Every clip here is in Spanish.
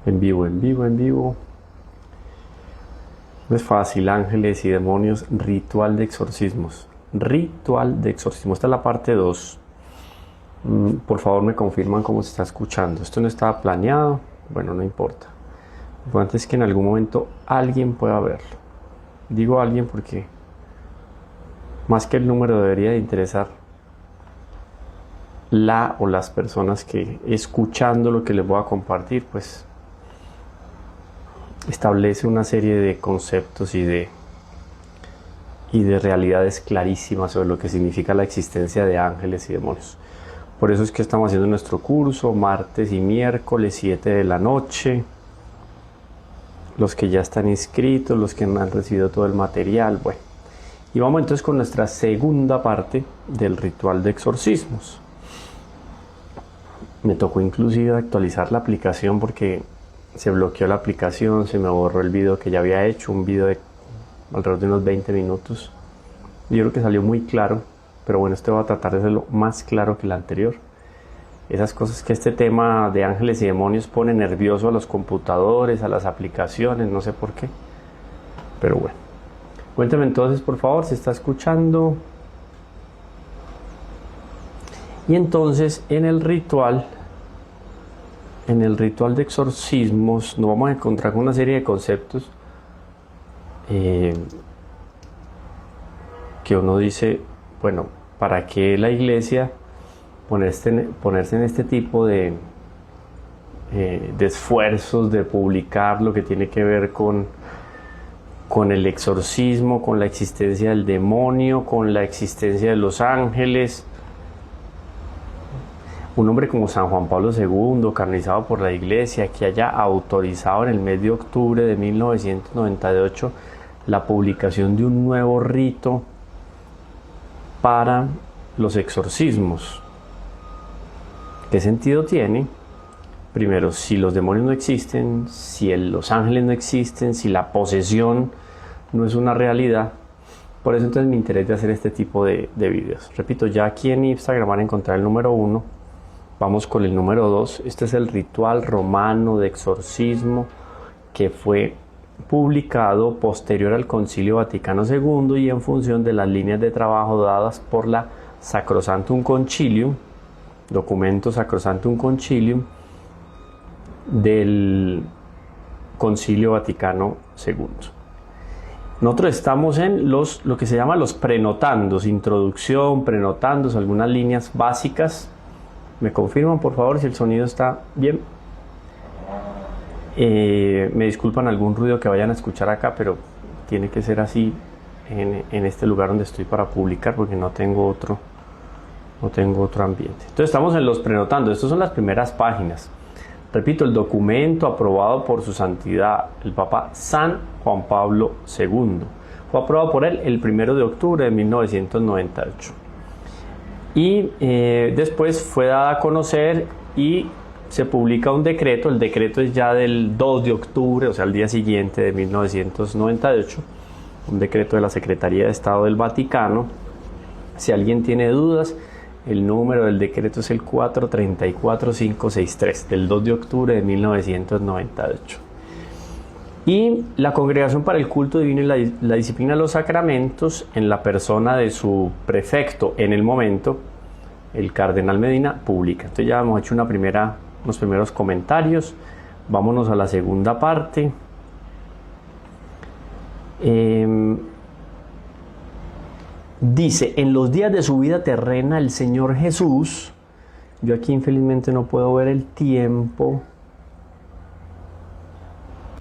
En vivo. No es fácil, ángeles y demonios, ritual de exorcismos. Esta es la parte 2. Por favor me confirman cómo se está escuchando. Esto no estaba planeado, bueno, no importa. Lo importante es que en algún momento alguien pueda verlo. Digo alguien porque más que el número debería de interesar la o las personas que, escuchando lo que les voy a compartir, pues establece una serie de conceptos y de realidades clarísimas sobre lo que significa la existencia de ángeles y demonios. Por eso es que estamos haciendo nuestro curso martes y miércoles 7 de la noche. Los que ya están inscritos, los que han recibido todo el material, bueno. Y vamos entonces con nuestra segunda parte del ritual de exorcismos. Me tocó inclusive actualizar la aplicación porque se bloqueó la aplicación, se me borró el video que ya había hecho, un video de alrededor de unos 20 minutos. Yo creo que salió muy claro, pero bueno, este va a tratar de hacerlo más claro que el anterior. Esas cosas que este tema de ángeles y demonios pone nervioso a los computadores, a las aplicaciones, no sé por qué. Pero bueno, cuénteme entonces por favor si está escuchando. Y entonces en el ritual de exorcismos nos vamos a encontrar con una serie de conceptos que uno dice, bueno, ¿para qué la iglesia ponerse en este tipo de esfuerzos de publicar lo que tiene que ver con el exorcismo, con la existencia del demonio, con la existencia de los ángeles? Un hombre como San Juan Pablo II, canonizado por la Iglesia, que haya autorizado en el mes de octubre de 1998 la publicación de un nuevo rito para los exorcismos. ¿Qué sentido tiene? Primero, si los demonios no existen, si los ángeles no existen, si la posesión no es una realidad. Por eso entonces me interesa hacer este tipo de videos. Repito, ya aquí en Instagram van a encontrar el número 1. Vamos con el número 2. Este es el ritual romano de exorcismo que fue publicado posterior al Concilio Vaticano II y en función de las líneas de trabajo dadas por la Sacrosanctum Concilium, documento Sacrosanctum Concilium del Concilio Vaticano II. Nosotros estamos en lo que se llama los prenotandos, introducción, prenotandos, algunas líneas básicas. ¿Me confirman por favor si el sonido está bien? Me disculpan algún ruido que vayan a escuchar acá, pero tiene que ser así en este lugar donde estoy para publicar porque no tengo otro ambiente. Entonces estamos en los prenotandos. Estas son las primeras páginas. Repito, el documento aprobado por su santidad el Papa San Juan Pablo II. Fue aprobado por él el 1 de octubre de 1998. Y después fue dada a conocer y se publica un decreto. El decreto es ya del 2 de octubre, o sea, el día siguiente de 1998. Un decreto de la Secretaría de Estado del Vaticano. Si alguien tiene dudas, el número del decreto es el 434563 del 2 de octubre de 1998. Y la Congregación para el Culto Divino y la Disciplina de los Sacramentos, en la persona de su prefecto en el momento, el Cardenal Medina, publica. Entonces ya hemos hecho unos primeros comentarios. Vámonos a la segunda parte. Dice, en los días de su vida terrena el Señor Jesús, yo aquí infelizmente no puedo ver el tiempo.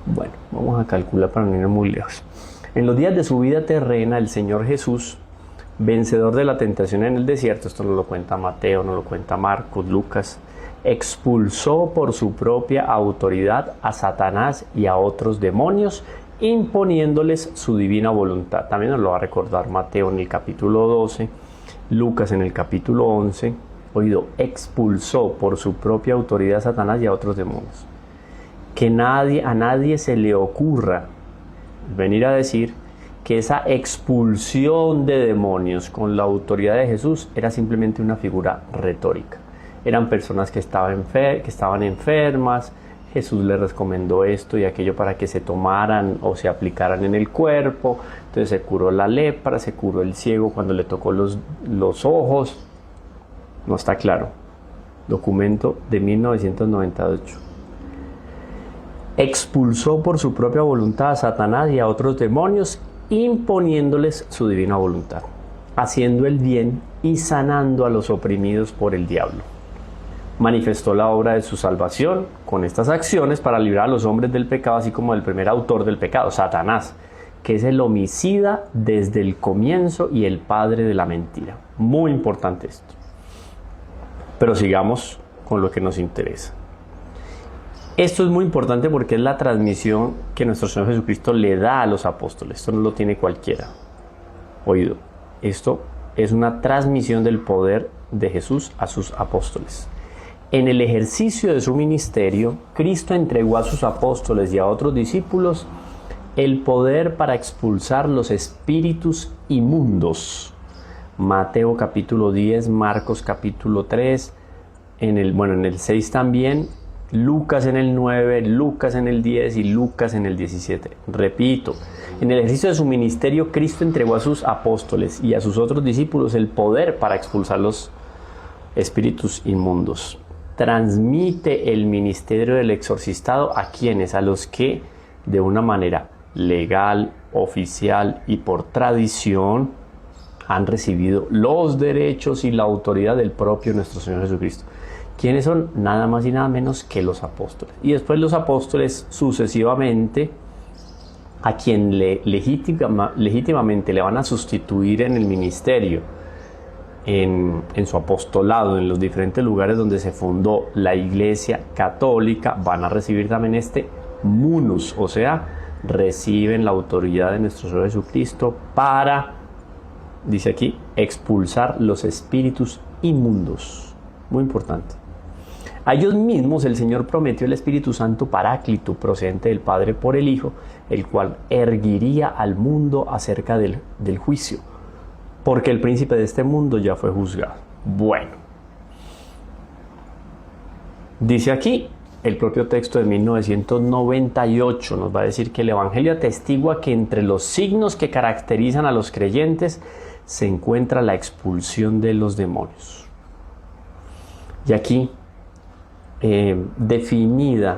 Bueno, vamos a calcular para no ir muy lejos. En los días de su vida terrena, el Señor Jesús, vencedor de la tentación en el desierto, esto no lo cuenta Mateo, no lo cuenta Marcos, Lucas, expulsó por su propia autoridad a Satanás y a otros demonios, imponiéndoles su divina voluntad. También nos lo va a recordar Mateo en el capítulo 12, Lucas en el capítulo 11, oído, expulsó por su propia autoridad a Satanás y a otros demonios. Que a nadie se le ocurra venir a decir que esa expulsión de demonios con la autoridad de Jesús era simplemente una figura retórica. Eran personas que estaban enfermas, Jesús les recomendó esto y aquello para que se tomaran o se aplicaran en el cuerpo. Entonces se curó la lepra, se curó el ciego cuando le tocó los ojos. No está claro. Documento de 1998. Expulsó por su propia voluntad a Satanás y a otros demonios, imponiéndoles su divina voluntad, haciendo el bien y sanando a los oprimidos por el diablo. Manifestó la obra de su salvación con estas acciones para librar a los hombres del pecado, así como del primer autor del pecado, Satanás, que es el homicida desde el comienzo y el padre de la mentira. Muy importante esto. Pero sigamos con lo que nos interesa. Esto es muy importante porque es la transmisión que nuestro Señor Jesucristo le da a los apóstoles. Esto no lo tiene cualquiera. Oído, esto es una transmisión del poder de Jesús a sus apóstoles. En el ejercicio de su ministerio, Cristo entregó a sus apóstoles y a otros discípulos el poder para expulsar los espíritus inmundos. Mateo capítulo 10, Marcos capítulo 3, en el 6 también, Lucas en el 9, Lucas en el 10 y Lucas en el 17. Repito, en el ejercicio de su ministerio, Cristo entregó a sus apóstoles y a sus otros discípulos el poder para expulsar los espíritus inmundos. Transmite el ministerio del exorcistado a quienes, a los que de una manera legal, oficial y por tradición han recibido los derechos y la autoridad del propio nuestro Señor Jesucristo. ¿Quiénes son? Nada más y nada menos que los apóstoles. Y después los apóstoles sucesivamente a quien legítimamente le van a sustituir en el ministerio, en su apostolado, en los diferentes lugares donde se fundó la Iglesia Católica, van a recibir también este munus, o sea, reciben la autoridad de nuestro Señor Jesucristo para, dice aquí, expulsar los espíritus inmundos. Muy importante. A ellos mismos el Señor prometió el Espíritu Santo Paráclito, procedente del Padre por el Hijo, el cual erguiría al mundo acerca del juicio, porque el príncipe de este mundo ya fue juzgado. Bueno, dice aquí el propio texto de 1998, nos va a decir que el Evangelio atestigua que entre los signos que caracterizan a los creyentes se encuentra la expulsión de los demonios. Y aquí definido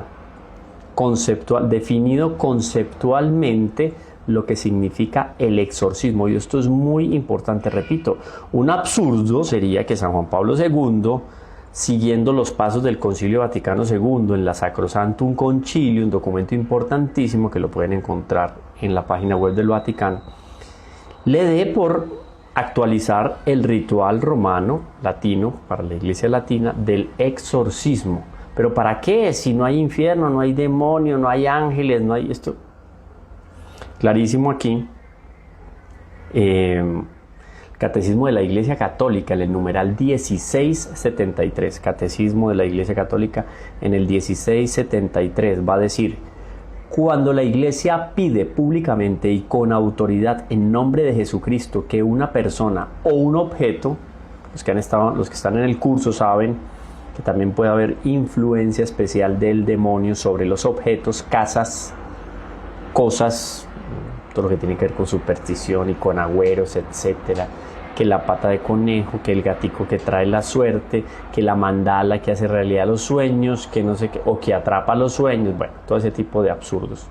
conceptualmente lo que significa el exorcismo. Y esto es muy importante, repito. Un absurdo sería que San Juan Pablo II, siguiendo los pasos del Concilio Vaticano II en la Sacrosanctum Concilium, un documento importantísimo que lo pueden encontrar en la página web del Vaticano, le dé por actualizar el ritual romano, latino, para la Iglesia Latina, del exorcismo. ¿Pero para qué? Si no hay infierno, no hay demonio, no hay ángeles, no hay esto. Clarísimo aquí. Catecismo de la Iglesia Católica, en el numeral 1673. Catecismo de la Iglesia Católica, en el 1673, va a decir: cuando la Iglesia pide públicamente y con autoridad en nombre de Jesucristo que una persona o un objeto, los que están en el curso saben que también puede haber influencia especial del demonio sobre los objetos, casas, cosas, todo lo que tiene que ver con superstición y con agüeros, etcétera, que la pata de conejo, que el gatico que trae la suerte, que la mandala que hace realidad los sueños, que no sé qué, o que atrapa los sueños, bueno, todo ese tipo de absurdos.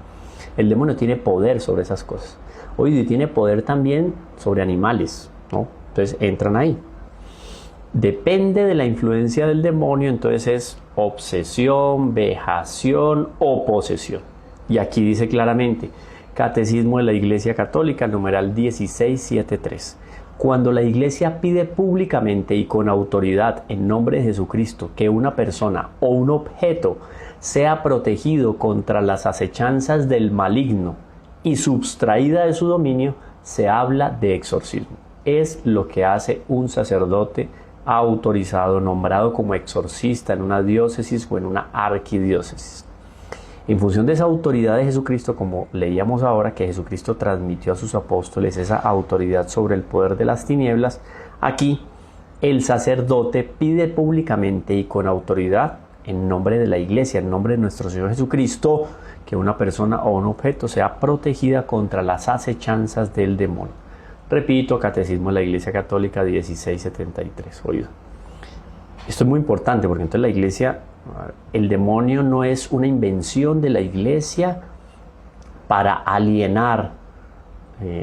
El demonio tiene poder sobre esas cosas. Hoy tiene poder también sobre animales, ¿no? Entonces entran ahí. Depende de la influencia del demonio, entonces es obsesión, vejación o posesión. Y aquí dice claramente, Catecismo de la Iglesia Católica, numeral 1673. Cuando la Iglesia pide públicamente y con autoridad en nombre de Jesucristo que una persona o un objeto sea protegido contra las acechanzas del maligno y subtraída de su dominio, se habla de exorcismo. Es lo que hace un sacerdote autorizado, nombrado como exorcista en una diócesis o en una arquidiócesis. En función de esa autoridad de Jesucristo, como leíamos ahora, que Jesucristo transmitió a sus apóstoles esa autoridad sobre el poder de las tinieblas, aquí el sacerdote pide públicamente y con autoridad, en nombre de la Iglesia, en nombre de nuestro Señor Jesucristo, que una persona o un objeto sea protegida contra las acechanzas del demonio. Repito, Catecismo de la Iglesia Católica 1673. Oído. Esto es muy importante porque entonces la Iglesia, el demonio no es una invención de la Iglesia para alienar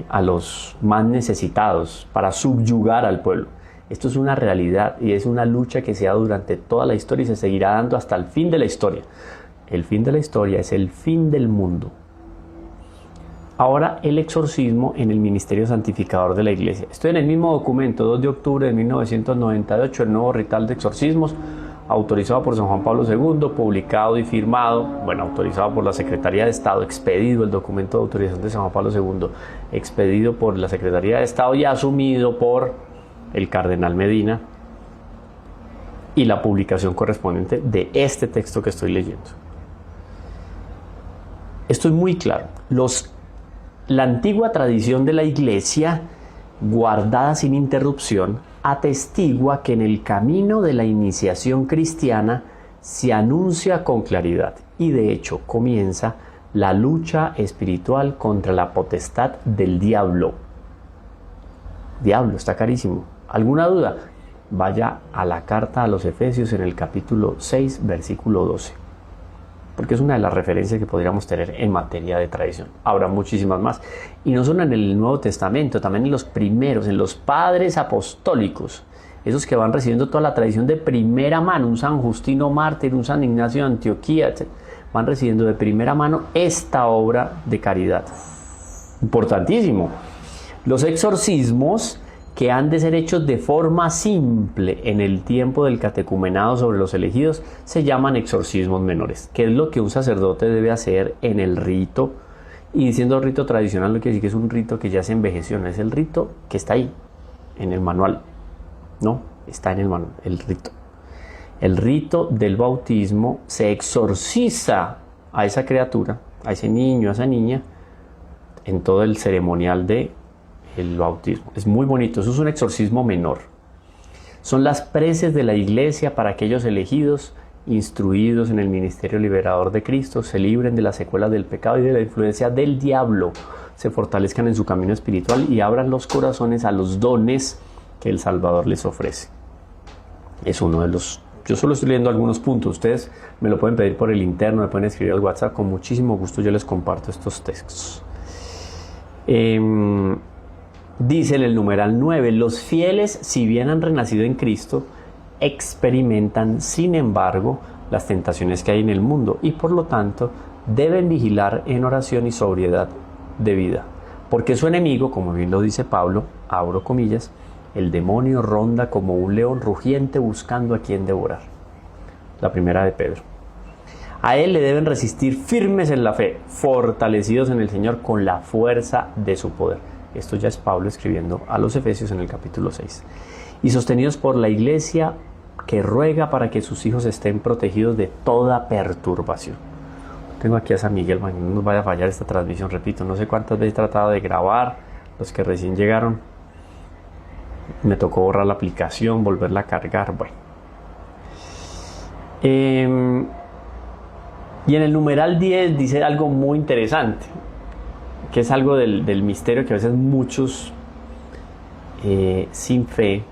a los más necesitados, para subyugar al pueblo. Esto es una realidad y es una lucha que se da durante toda la historia y se seguirá dando hasta el fin de la historia. El fin de la historia es el fin del mundo. Ahora el exorcismo en el ministerio santificador de la Iglesia. Estoy en el mismo documento, 2 de octubre de 1998, el nuevo ritual de exorcismos, autorizado por San Juan Pablo II, publicado y firmado, autorizado por la Secretaría de Estado, expedido el documento de autorización de San Juan Pablo II, expedido por la Secretaría de Estado y asumido por el cardenal Medina, y la publicación correspondiente de este texto que estoy leyendo. Esto es muy claro. La antigua tradición de la Iglesia, guardada sin interrupción, atestigua que en el camino de la iniciación cristiana se anuncia con claridad y de hecho comienza la lucha espiritual contra la potestad del diablo. Diablo, está carísimo. ¿Alguna duda? Vaya a la carta a los Efesios en el capítulo 6, versículo 12. Porque es una de las referencias que podríamos tener en materia de tradición. Habrá muchísimas más. Y no solo en el Nuevo Testamento, también en los primeros, en los padres apostólicos. Esos que van recibiendo toda la tradición de primera mano. Un San Justino Mártir, un San Ignacio de Antioquía, etc. Van recibiendo de primera mano esta obra de caridad. Importantísimo. Los exorcismos, que han de ser hechos de forma simple en el tiempo del catecumenado sobre los elegidos, se llaman exorcismos menores, que es lo que un sacerdote debe hacer en el rito. Y diciendo rito tradicional, no quiere decir que es un rito que ya se envejeció, no es el rito que está ahí, en el manual. No, está en el manual, el rito. El rito del bautismo se exorciza a esa criatura, a ese niño, a esa niña, en todo el ceremonial de el bautismo. Es muy bonito, eso es un exorcismo menor. Son las preces de la Iglesia para aquellos elegidos, instruidos en el ministerio liberador de Cristo, se libren de las secuelas del pecado y de la influencia del diablo, se fortalezcan en su camino espiritual y abran los corazones a los dones que el Salvador les ofrece. Es uno de los... Yo solo estoy leyendo algunos puntos, ustedes me lo pueden pedir por el interno, me pueden escribir al WhatsApp, con muchísimo gusto yo les comparto estos textos. Dice en el numeral 9, los fieles, si bien han renacido en Cristo, experimentan, sin embargo, las tentaciones que hay en el mundo y por lo tanto deben vigilar en oración y sobriedad de vida. Porque su enemigo, como bien lo dice Pablo, abro comillas, el demonio ronda como un león rugiente buscando a quien devorar. La primera de Pedro. A él le deben resistir firmes en la fe, fortalecidos en el Señor con la fuerza de su poder. Esto ya es Pablo escribiendo a los Efesios en el capítulo 6. Y sostenidos por la Iglesia que ruega para que sus hijos estén protegidos de toda perturbación. Tengo aquí a San Miguel, no nos vaya a fallar esta transmisión, repito, no sé cuántas veces he tratado de grabar, los que recién llegaron, me tocó borrar la aplicación, volverla a cargar, bueno. Y en el numeral 10 dice algo muy interesante, que es algo del misterio que a veces muchos sin fe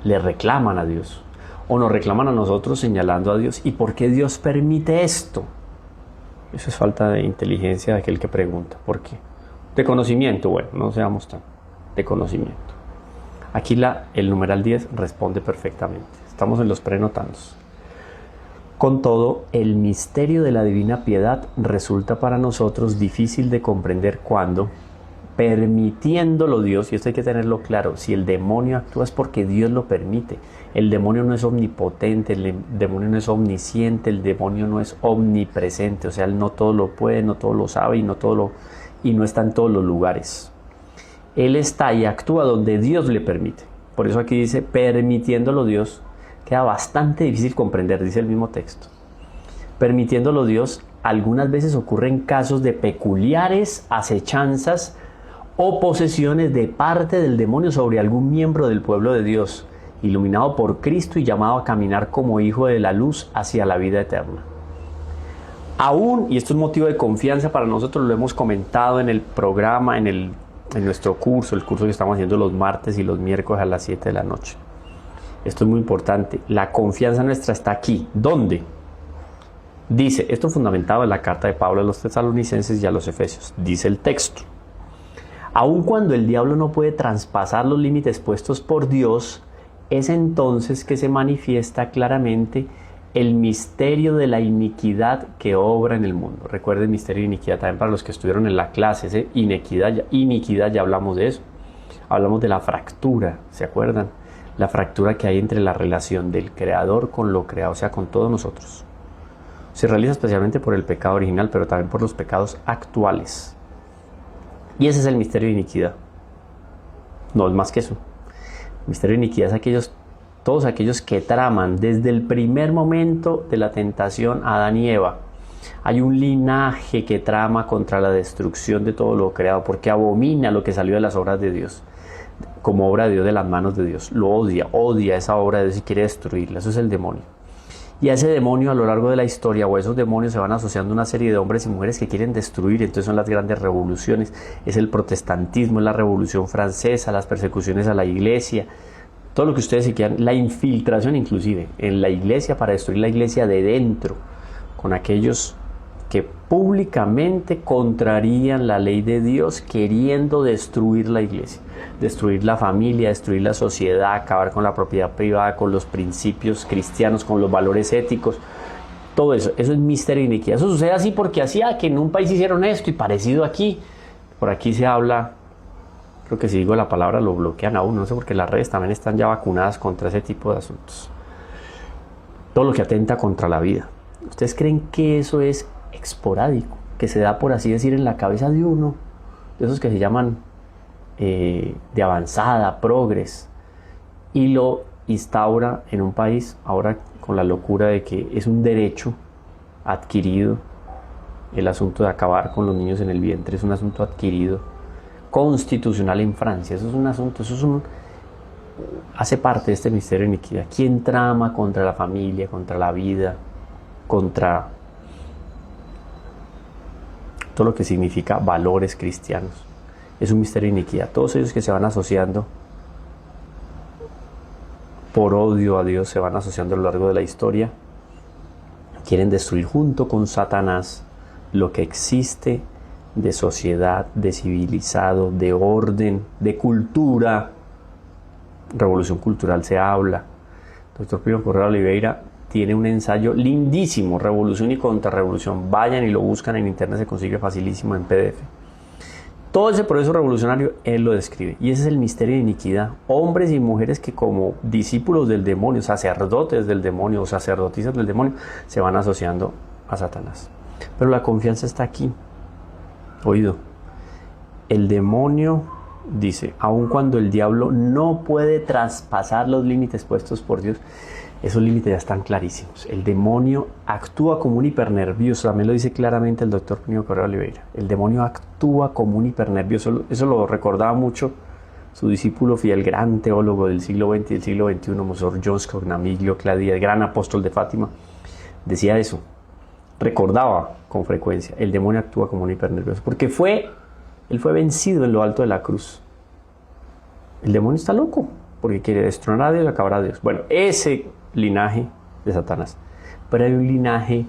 le reclaman a Dios o nos reclaman a nosotros señalando a Dios. ¿Y por qué Dios permite esto? Eso es falta de inteligencia de aquel que pregunta. ¿Por qué? De conocimiento, bueno, no seamos tan de conocimiento. Aquí el numeral 10 responde perfectamente. Estamos en los prenotandos. Con todo, el misterio de la divina piedad resulta para nosotros difícil de comprender cuando, permitiéndolo Dios, y esto hay que tenerlo claro, si el demonio actúa es porque Dios lo permite. El demonio no es omnipotente, el demonio no es omnisciente, el demonio no es omnipresente, o sea, él no todo lo puede, no todo lo sabe y no está en todos los lugares. Él está y actúa donde Dios le permite. Por eso aquí dice, permitiéndolo Dios, queda bastante difícil comprender, dice el mismo texto. Permitiéndolo Dios, algunas veces ocurren casos de peculiares acechanzas o posesiones de parte del demonio sobre algún miembro del pueblo de Dios, iluminado por Cristo y llamado a caminar como hijo de la luz hacia la vida eterna. Aún, y esto es motivo de confianza para nosotros, lo hemos comentado en el programa, en nuestro curso, el curso que estamos haciendo los martes y los miércoles a las 7 de la noche. Esto es muy importante. La confianza nuestra está aquí. ¿Dónde? Dice, esto es fundamentado en la carta de Pablo a los tesalonicenses y a los efesios. Dice el texto: aun cuando el diablo no puede traspasar los límites puestos por Dios, es entonces que se manifiesta claramente el misterio de la iniquidad que obra en el mundo. Recuerden, misterio de iniquidad también para los que estuvieron en la clase. Iniquidad, ya hablamos de eso. Hablamos de la fractura, ¿se acuerdan? La fractura que hay entre la relación del creador con lo creado, o sea, con todos nosotros. Se realiza especialmente por el pecado original, pero también por los pecados actuales. Y ese es el misterio de iniquidad. No es más que eso. El misterio de iniquidad es todos aquellos que traman desde el primer momento de la tentación a Adán y Eva. Hay un linaje que trama contra la destrucción de todo lo creado, porque abomina lo que salió de las obras de Dios, como obra de Dios, de las manos de Dios. Lo odia esa obra de Dios y quiere destruirla. Eso es el demonio. Y a ese demonio, a lo largo de la historia, o esos demonios se van asociando a una serie de hombres y mujeres que quieren destruir. Entonces son las grandes revoluciones. Es el protestantismo, es la Revolución Francesa, las persecuciones a la iglesia, todo lo que ustedes se quieran, la infiltración inclusive en la iglesia para destruir la iglesia de dentro, con aquellos que públicamente contrarían la ley de Dios, queriendo destruir la iglesia, destruir la familia, destruir la sociedad, acabar con la propiedad privada, con los principios cristianos, con los valores éticos. Todo eso es misterio y iniquidad. Eso sucede así porque que en un país hicieron esto y parecido aquí. Por aquí se habla, creo que si digo la palabra lo bloquean a uno, no sé, porque las redes también están ya vacunadas contra ese tipo de asuntos. Todo lo que atenta contra la vida. ¿Ustedes creen que eso es esporádico, que se da, por así decir, en la cabeza de uno, de esos que se llaman de avanzada, progres, y lo instaura en un país ahora con la locura de que es un derecho adquirido el asunto de acabar con los niños en el vientre? Es un asunto adquirido constitucional en Francia. Eso es un asunto, hace parte de este misterio de iniquidad. ¿Quién trama contra la familia, contra la vida, contra todo lo que significa valores cristianos? Es un misterio de iniquidad. Todos ellos que se van asociando por odio a Dios, se van asociando a lo largo de la historia, quieren destruir junto con Satanás lo que existe de sociedad, de civilizado, de orden, de cultura. Revolución cultural se habla. Doctor Primo Correa Oliveira tiene un ensayo lindísimo, Revolución y Contrarrevolución. Vayan y lo buscan en internet, se consigue facilísimo en PDF. Todo ese proceso revolucionario él lo describe. Y ese es el misterio de iniquidad. Hombres y mujeres que, como discípulos del demonio, sacerdotes del demonio o sacerdotisas del demonio, se van asociando a Satanás. Pero la confianza está aquí. Oído, el demonio dice, aun cuando el diablo no puede traspasar los límites puestos por Dios, esos límites ya están clarísimos. El demonio actúa como un hipernervioso, también lo dice claramente el doctor Primo Correa Oliveira. El demonio actúa como un hipernervioso, eso lo recordaba mucho su discípulo fiel, gran teólogo del siglo XX y del siglo XXI, Monsignor John Scognamiglio Cladia, el gran apóstol de Fátima, decía eso. Recordaba con frecuencia, el demonio actúa como un hipernervioso, porque él fue vencido en lo alto de la cruz. El demonio está loco, porque quiere destronar a Dios y acabar a Dios. Bueno, ese linaje de Satanás. Pero hay un linaje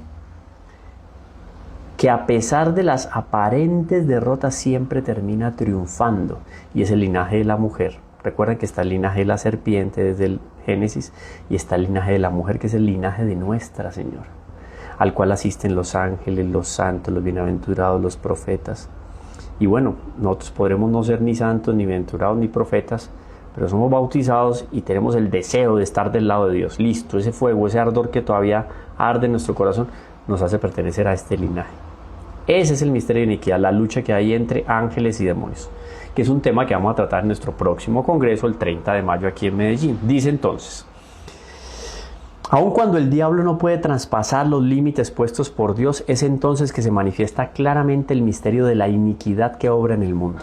que, a pesar de las aparentes derrotas, siempre termina triunfando, y es el linaje de la mujer. Recuerden que está el linaje de la serpiente desde el Génesis, y está el linaje de la mujer, que es el linaje de Nuestra Señora, al cual asisten los ángeles, los santos, los bienaventurados, los profetas. Y bueno, nosotros podremos no ser ni santos, ni bienaventurados, ni profetas, pero somos bautizados y tenemos el deseo de estar del lado de Dios. Listo, ese fuego, ese ardor que todavía arde en nuestro corazón, nos hace pertenecer a este linaje. Ese es el misterio de iniquidad, la lucha que hay entre ángeles y demonios, que es un tema que vamos a tratar en nuestro próximo congreso, el 30 de mayo aquí en Medellín. Dice entonces: Aun cuando el diablo no puede traspasar los límites puestos por Dios, es entonces que se manifiesta claramente el misterio de la iniquidad que obra en el mundo.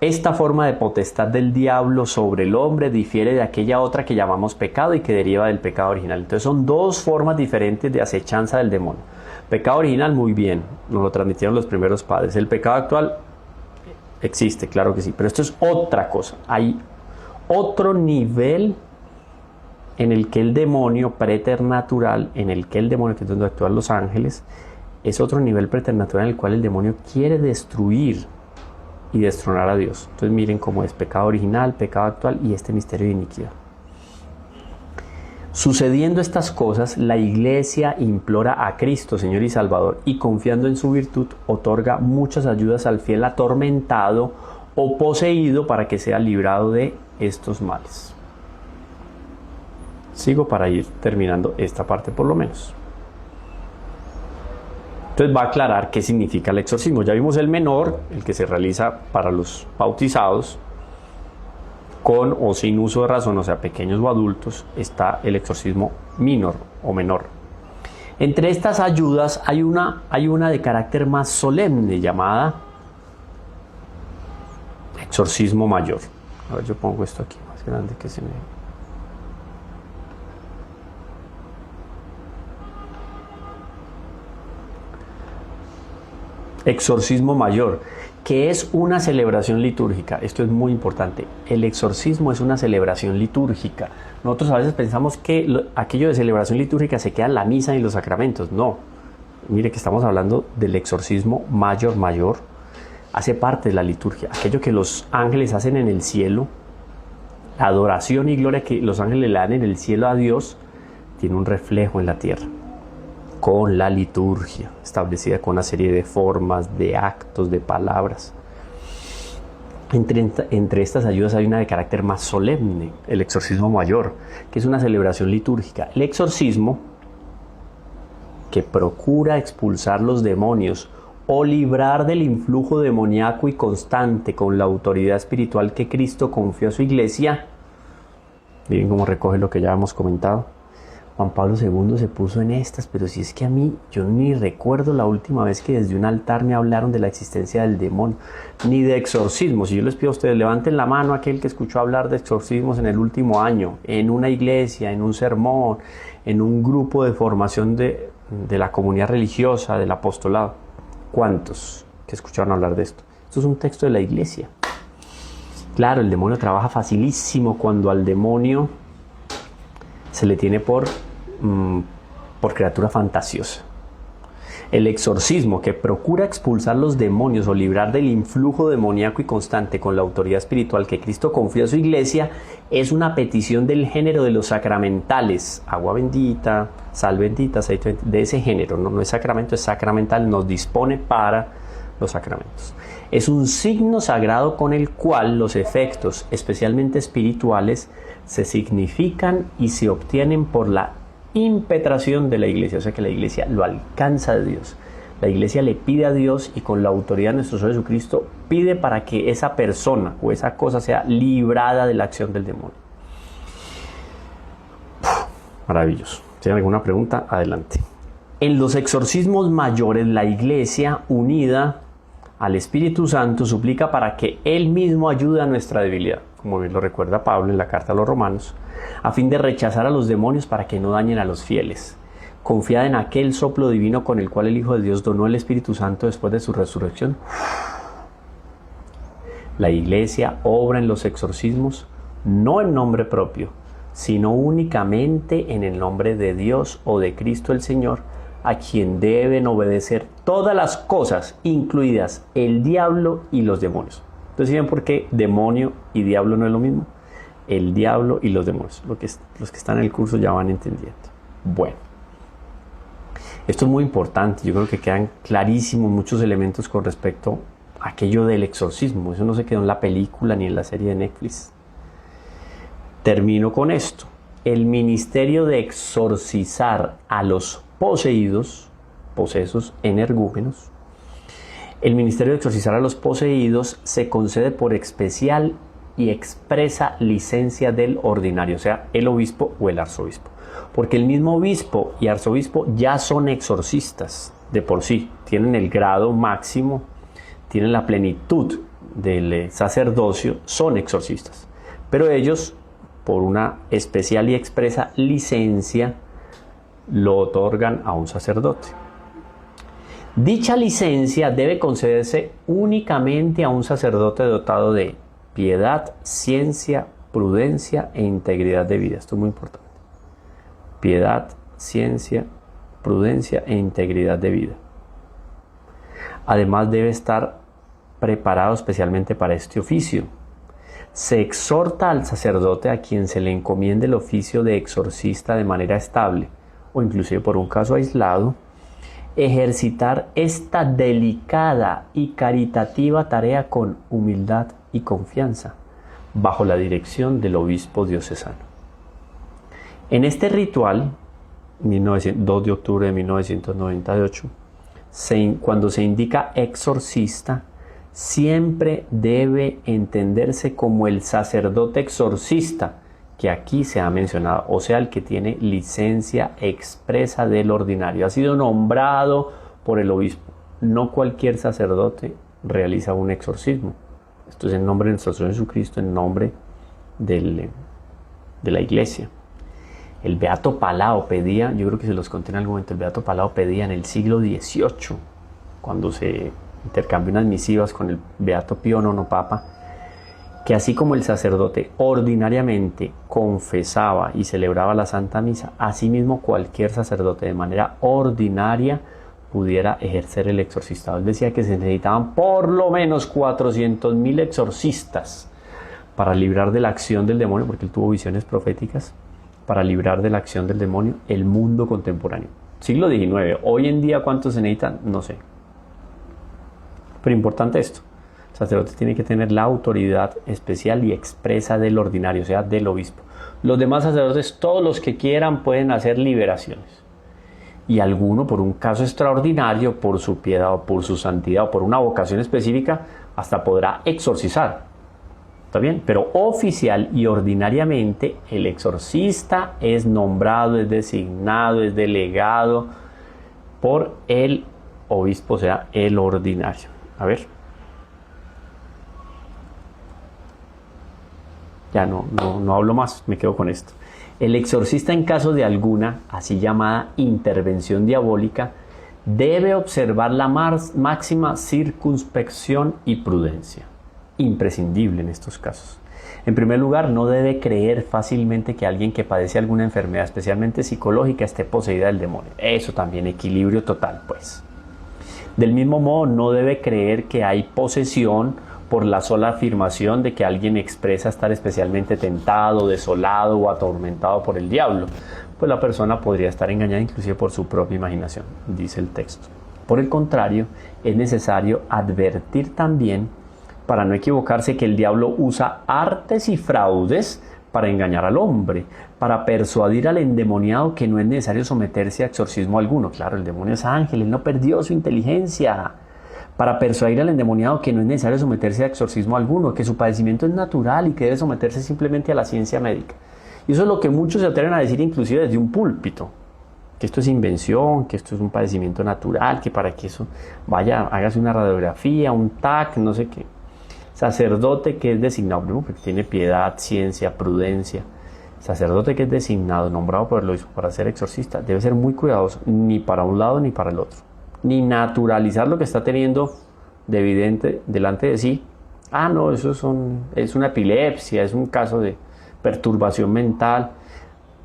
Esta forma de potestad del diablo sobre el hombre difiere de aquella otra que llamamos pecado y que deriva del pecado original. Entonces son dos formas diferentes de acechanza del demonio. Pecado original, muy bien, nos lo transmitieron los primeros padres. El pecado actual existe, claro que sí, pero esto es otra cosa. Hay otro nivel en el que el demonio preternatural, en el que el demonio, que es donde actúan los ángeles, es otro nivel preternatural en el cual el demonio quiere destruir y destronar a Dios. Entonces miren cómo es pecado original, pecado actual y este misterio de iniquidad. Sucediendo estas cosas, la Iglesia implora a Cristo, Señor y Salvador, y confiando en su virtud, otorga muchas ayudas al fiel atormentado o poseído para que sea librado de estos males. Sigo para ir terminando esta parte por lo menos. Entonces va a aclarar qué significa el exorcismo. Ya vimos el menor, el que se realiza para los bautizados, con o sin uso de razón, o sea, pequeños o adultos. Está el exorcismo minor o menor. Entre estas ayudas hay una de carácter más solemne llamada exorcismo mayor. A ver, yo pongo esto aquí más grande que se me... Exorcismo mayor, que es una celebración litúrgica. Esto es muy importante. El exorcismo es una celebración litúrgica. Nosotros a veces pensamos que aquello de celebración litúrgica se queda en la misa y los sacramentos. No. Mire que estamos hablando del exorcismo mayor. Hace parte de la liturgia. Aquello que los ángeles hacen en el cielo, la adoración y gloria que los ángeles le dan en el cielo a Dios, tiene un reflejo en la tierra. Con la liturgia, establecida con una serie de formas, de actos, de palabras. Entre estas ayudas hay una de carácter más solemne, el exorcismo mayor, que es una celebración litúrgica. El exorcismo, que procura expulsar los demonios o librar del influjo demoníaco y constante con la autoridad espiritual que Cristo confió a su iglesia. Miren cómo recoge lo que ya hemos comentado. Juan Pablo II se puso en estas, pero si es que a mí, yo ni recuerdo la última vez que desde un altar me hablaron de la existencia del demonio, ni de exorcismos. Si yo les pido a ustedes, levanten la mano aquel que escuchó hablar de exorcismos en el último año, en una iglesia, en un sermón, en un grupo de formación de la comunidad religiosa, del apostolado. ¿Cuántos que escucharon hablar de esto? Esto es un texto de la iglesia. Claro, el demonio trabaja facilísimo cuando al demonio se le tiene por criatura fantasiosa. El exorcismo, que procura expulsar los demonios o librar del influjo demoníaco y constante con la autoridad espiritual que Cristo confía a su iglesia, es una petición del género de los sacramentales. Agua bendita, sal bendita, aceite bendito, de ese género. No es sacramento, es sacramental, nos dispone para los sacramentos. Es un signo sagrado con el cual los efectos, especialmente espirituales, se significan y se obtienen por la impetración de la iglesia, o sea que la iglesia lo alcanza de Dios. La iglesia le pide a Dios y con la autoridad de nuestro Señor Jesucristo pide para que esa persona o esa cosa sea librada de la acción del demonio. Maravilloso. Si hay alguna pregunta, adelante. En los exorcismos mayores, la iglesia unida al Espíritu Santo suplica para que Él mismo ayude a nuestra debilidad, como bien lo recuerda Pablo en la carta a los Romanos, a fin de rechazar a los demonios para que no dañen a los fieles. Confiada en aquel soplo divino con el cual el Hijo de Dios donó el Espíritu Santo después de su resurrección. La iglesia obra en los exorcismos no en nombre propio, sino únicamente en el nombre de Dios o de Cristo el Señor, a quien deben obedecer todas las cosas, incluidas el diablo y los demonios. Entonces, ¿saben por qué demonio y diablo no es lo mismo? El diablo y los demonios. Los que están en el curso ya van entendiendo. Bueno, esto es muy importante. Yo creo que quedan clarísimos muchos elementos con respecto a aquello del exorcismo. Eso no se quedó en la película ni en la serie de Netflix. Termino con esto. El ministerio de exorcizar a los poseídos, posesos energúmenos, el ministerio de exorcizar a los poseídos se concede por especial y expresa licencia del ordinario, o sea, el obispo o el arzobispo. Porque el mismo obispo y arzobispo ya son exorcistas de por sí, tienen el grado máximo, tienen la plenitud del sacerdocio, son exorcistas. Pero ellos, por una especial y expresa licencia, lo otorgan a un sacerdote. Dicha licencia debe concederse únicamente a un sacerdote dotado de piedad, ciencia, prudencia e integridad de vida. Esto es muy importante. Piedad, ciencia, prudencia e integridad de vida. Además debe estar preparado especialmente para este oficio. Se exhorta al sacerdote a quien se le encomiende el oficio de exorcista de manera estable o inclusive por un caso aislado, ejercitar esta delicada y caritativa tarea con humildad y confianza, bajo la dirección del obispo diocesano. En este ritual, 2 de octubre de 1998, cuando se indica exorcista, siempre debe entenderse como el sacerdote exorcista que aquí se ha mencionado, o sea, el que tiene licencia expresa del ordinario, ha sido nombrado por el obispo. No cualquier sacerdote realiza un exorcismo. Esto es en nombre de nuestro Señor Jesucristo, en nombre de la iglesia. El Beato Palao pedía, yo creo que se los conté en algún momento, el Beato Palao pedía en el siglo XVIII, cuando se intercambió unas misivas con el Beato Pío IX Papa, que así como el sacerdote ordinariamente confesaba y celebraba la Santa Misa, asimismo cualquier sacerdote de manera ordinaria pudiera ejercer el exorcistado. Él decía que se necesitaban por lo menos 400.000 exorcistas para librar de la acción del demonio, porque él tuvo visiones proféticas, para librar de la acción del demonio el mundo contemporáneo. Siglo XIX. Hoy en día, ¿cuántos se necesitan? No sé. Pero importante esto. El sacerdote tiene que tener la autoridad especial y expresa del ordinario, o sea, del obispo. Los demás sacerdotes, todos los que quieran, pueden hacer liberaciones. Y alguno, por un caso extraordinario, por su piedad o por su santidad o por una vocación específica, hasta podrá exorcizar. ¿Está bien? Pero oficial y ordinariamente el exorcista es nombrado, es designado, es delegado por el obispo, o sea, el ordinario. A ver. Ya no hablo más, me quedo con esto. El exorcista, en caso de alguna, así llamada intervención diabólica, debe observar la máxima circunspección y prudencia. Imprescindible en estos casos. En primer lugar, no debe creer fácilmente que alguien que padece alguna enfermedad, especialmente psicológica, esté poseída del demonio. Eso también, equilibrio total, pues. Del mismo modo, no debe creer que hay posesión por la sola afirmación de que alguien expresa estar especialmente tentado, desolado o atormentado por el diablo, pues la persona podría estar engañada inclusive por su propia imaginación, dice el texto. Por el contrario, es necesario advertir también, para no equivocarse, que el diablo usa artes y fraudes para engañar al hombre, para persuadir al endemoniado que no es necesario someterse a exorcismo alguno. Claro, el demonio es ángel, él no perdió su inteligencia. Para persuadir al endemoniado que no es necesario someterse a exorcismo alguno, que su padecimiento es natural y que debe someterse simplemente a la ciencia médica. Y eso es lo que muchos se atreven a decir inclusive desde un púlpito, que esto es invención, que esto es un padecimiento natural, que para que eso vaya, hágase una radiografía, un TAC, no sé qué. Sacerdote que es designado, porque tiene piedad, ciencia, prudencia. Sacerdote que es designado, nombrado por el obispo para ser exorcista, debe ser muy cuidadoso, ni para un lado ni para el otro. Ni naturalizar lo que está teniendo de evidente delante de sí. Ah, no, eso es una epilepsia, es un caso de perturbación mental.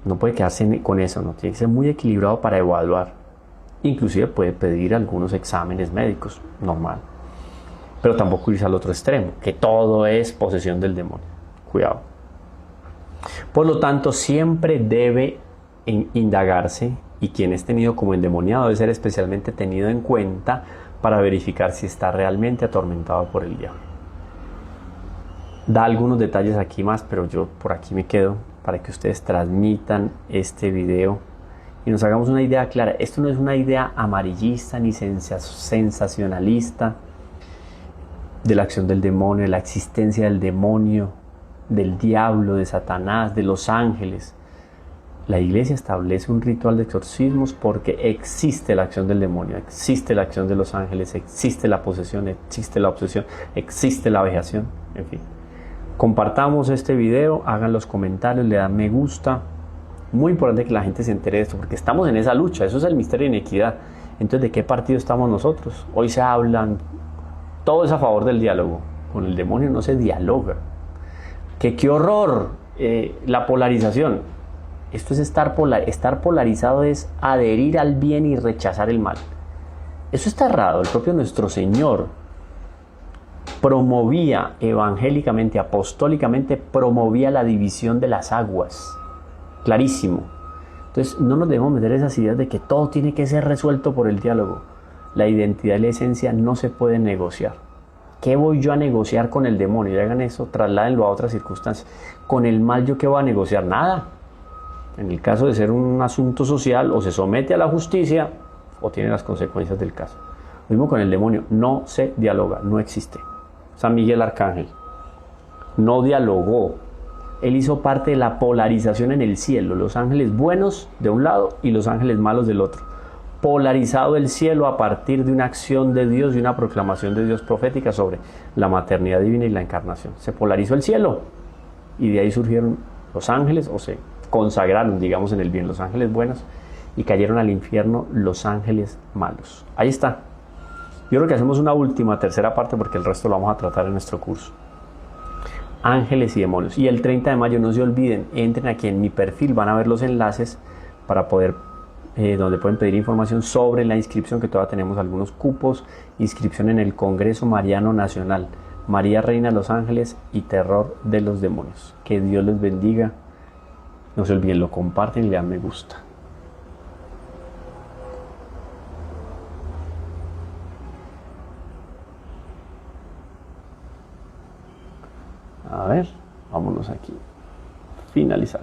No puede quedarse con eso, no, tiene que ser muy equilibrado para evaluar. Inclusive puede pedir algunos exámenes médicos, normal. Pero tampoco irse al otro extremo, que todo es posesión del demonio. Cuidado. Por lo tanto, siempre debe indagarse, y quien es tenido como endemoniado debe ser especialmente tenido en cuenta para verificar si está realmente atormentado por el diablo. Da algunos detalles aquí más, pero yo por aquí me quedo para que ustedes transmitan este video y nos hagamos una idea clara. Esto no es una idea amarillista ni sensacionalista de la acción del demonio, de la existencia del demonio. del diablo, de Satanás, de los ángeles. La iglesia establece un ritual de exorcismos porque existe la acción del demonio, existe la acción de los ángeles, existe la posesión, existe la obsesión, existe la vejación, en fin. Compartamos este video, hagan los comentarios, le dan me gusta. Muy importante que la gente se entere de esto porque estamos en esa lucha, eso es el misterio de inequidad. Entonces, ¿de qué partido estamos nosotros? Hoy se hablan, todo es a favor del diálogo. Con el demonio no se dialoga. ¡Qué horror! La polarización. Esto es estar polarizado, es adherir al bien y rechazar el mal. Eso está errado. El propio nuestro Señor promovía evangélicamente, apostólicamente, promovía la división de las aguas. Clarísimo. Entonces no nos debemos meter esas ideas de que todo tiene que ser resuelto por el diálogo. La identidad y la esencia no se pueden negociar. ¿Qué voy yo a negociar con el demonio? Y hagan eso, trasládenlo a otras circunstancias. Con el mal, ¿yo qué voy a negociar? Nada. En el caso de ser un asunto social, o se somete a la justicia o tiene las consecuencias del caso. Lo mismo con el demonio, no se dialoga, no existe. San Miguel Arcángel no dialogó. Él hizo parte de la polarización en el cielo, los ángeles buenos de un lado y los ángeles malos del otro. Polarizado el cielo a partir de una acción de Dios y una proclamación de Dios profética sobre la maternidad divina y la encarnación. Se polarizó el cielo y de ahí surgieron los ángeles, o se consagraron, digamos, en el bien los ángeles buenos y cayeron al infierno los ángeles malos. Ahí está. Yo creo que hacemos una última, tercera parte porque el resto lo vamos a tratar en nuestro curso. Ángeles y demonios. Y el 30 de mayo, no se olviden, entren aquí en mi perfil, van a ver los enlaces para poder, donde pueden pedir información sobre la inscripción, que todavía tenemos algunos cupos, inscripción en el Congreso Mariano Nacional, María Reina de los Ángeles y Terror de los Demonios. Que Dios les bendiga. No se olviden, lo comparten y le dan me gusta. A ver, vámonos aquí. Finalizar.